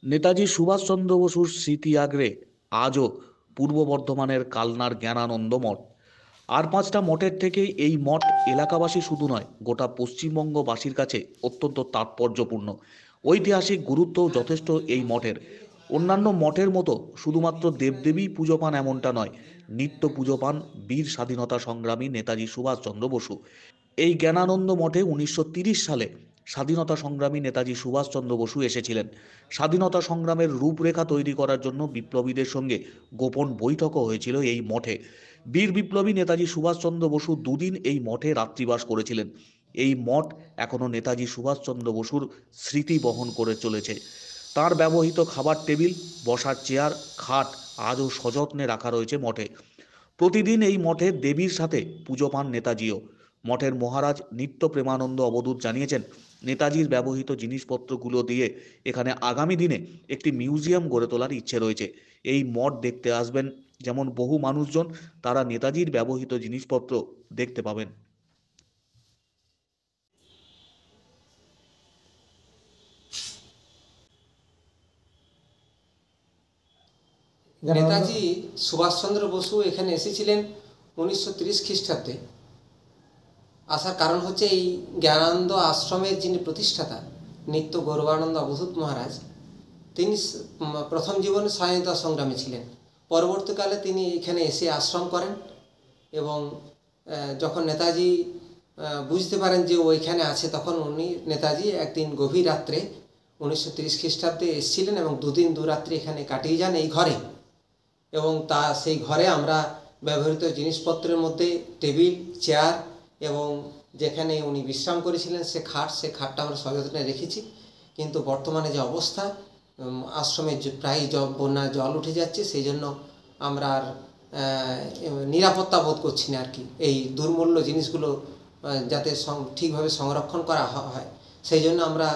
নেতাজি সুভাষচন্দ্র বসুর স্মৃতি আগড়ে আজও পূর্ব বর্ধমানের কালনার জ্ঞানানন্দ মঠ। আর পাঁচটা মঠের থেকে এই মঠ এলাকাবাসী শুধু নয়, গোটা পশ্চিমবঙ্গবাসীর কাছে অত্যন্ত তাৎপর্যপূর্ণ। ঐতিহাসিক গুরুত্বও যথেষ্ট এই মঠের। অন্যান্য মঠের মতো শুধুমাত্র দেবদেবী পুজো পান এমনটা নয়, নিত্য পুজো পান বীর স্বাধীনতা সংগ্রামী নেতাজি সুভাষচন্দ্র বসু। এই জ্ঞানানন্দ মঠে 1930 সালে স্বাধীনতা সংগ্রামী নেতাজি সুভাষচন্দ্র বসু এসেছিলেন। স্বাধীনতা সংগ্রামের রূপরেখা তৈরি করার জন্য বিপ্লবীদের সঙ্গে গোপন বৈঠকও হয়েছিল এই মঠে। বীর বিপ্লবী নেতাজি সুভাষচন্দ্র বসু দুদিন এই মঠে রাত্রিবাস করেছিলেন। এই মঠ এখনও নেতাজি সুভাষচন্দ্র বসুর স্মৃতি বহন করে চলেছে। তার ব্যবহৃত খাবার টেবিল, বসার চেয়ার, খাট আজও সযত্নে রাখা রয়েছে মঠে। প্রতিদিন এই মঠে দেবীর সাথে পুজো পান নেতাজিও। মঠের মহারাজ নিত্য প্রেমানন্দ অবধূত জানিয়েছেন, নেতাজির ব্যবহৃত জিনিসপত্রগুলো দিয়ে এখানে আগামী দিনে একটি মিউজিয়াম গড়ে তোলার ইচ্ছে রয়েছে। এই মঠ দেখতে আসবেন যেমন বহু মানুষজন, তারা নেতাজির ব্যবহৃত জিনিসপত্র দেখতে পাবেন। নেতাজি সুভাষচন্দ্র বসু এখানে এসেছিলেন 1930 খ্রিস্টাব্দে। আসার কারণ হচ্ছে এই জ্ঞানানন্দ আশ্রমের যিনি প্রতিষ্ঠাতা নিত্য গৌরবানন্দ অবধূত মহারাজ, তিনি প্রথম জীবনে স্বাধীনতা সংগ্রামী ছিলেন। পরবর্তীকালে তিনি এখানে এসে আশ্রম করেন এবং যখন নেতাজি বুঝতে পারেন যে ওইখানে আছে, তখন নেতাজি একদিন গভীর রাত্রে 1930 খ্রিস্টাব্দে এসেছিলেন এবং দুদিন দুরাত্রি এখানে কাটিয়ে যান এই ঘরে। এবং সেই ঘরে আমরা ব্যবহৃত জিনিসপত্রের মধ্যে টেবিল, চেয়ার এবং যেখানে উনি বিশ্রাম করেছিলেন সে খাটটা আমরা সযত্নে রেখেছি। কিন্তু বর্তমানে যে অবস্থা, আশ্রমে প্রায় বন্যা জল উঠে যাচ্ছে, সেই জন্য আমরা আর নিরাপত্তা বোধ করছি না আর কি। এই দুর্মূল্য জিনিসগুলো যাতে ঠিকভাবে সংরক্ষণ করা হয়, সেই জন্য আমরা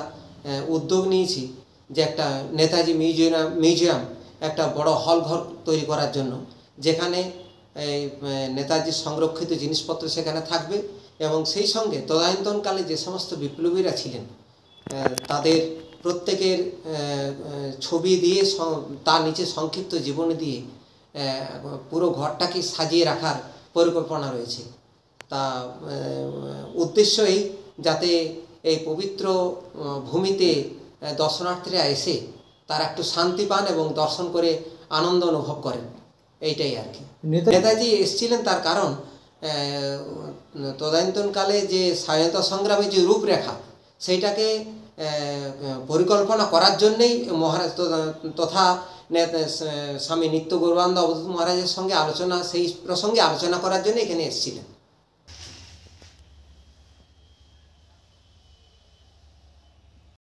উদ্যোগ নিয়েছি যে একটা নেতাজি মিউজিয়াম একটা বড় হল ঘর তৈরি করার জন্য, যেখানে এই নেতাজির সংরক্ষিত জিনিসপত্র সেখানে থাকবে এবং সেই সঙ্গে তদানীন্তনকালে যে সমস্ত বিপ্লবীরা ছিলেন তাদের প্রত্যেকের ছবি দিয়ে, তার নিচে সংক্ষিপ্ত জীবনী দিয়ে পুরো ঘরটাকে সাজিয়ে রাখার পরিকল্পনা রয়েছে। তা উদ্দেশ্য এই, যাতে এই পবিত্র ভূমিতে দর্শনার্থীরা এসে তারা একটু শান্তি পান এবং দর্শন করে আনন্দ অনুভব করেন, এইটাই আর কি। নেতাজি এসেছিলেন তার কারণ তদানীন্তনকালে যে স্বাধীনতা সংগ্রামের যে রূপরেখা, সেইটাকে পরিকল্পনা করার জন্যেই মহারাজ তথা স্বামী নিত্য গৌরবানন্দ অবধূত মহারাজের সঙ্গে সেই প্রসঙ্গে আলোচনা করার জন্য এখানে এসেছিলেন।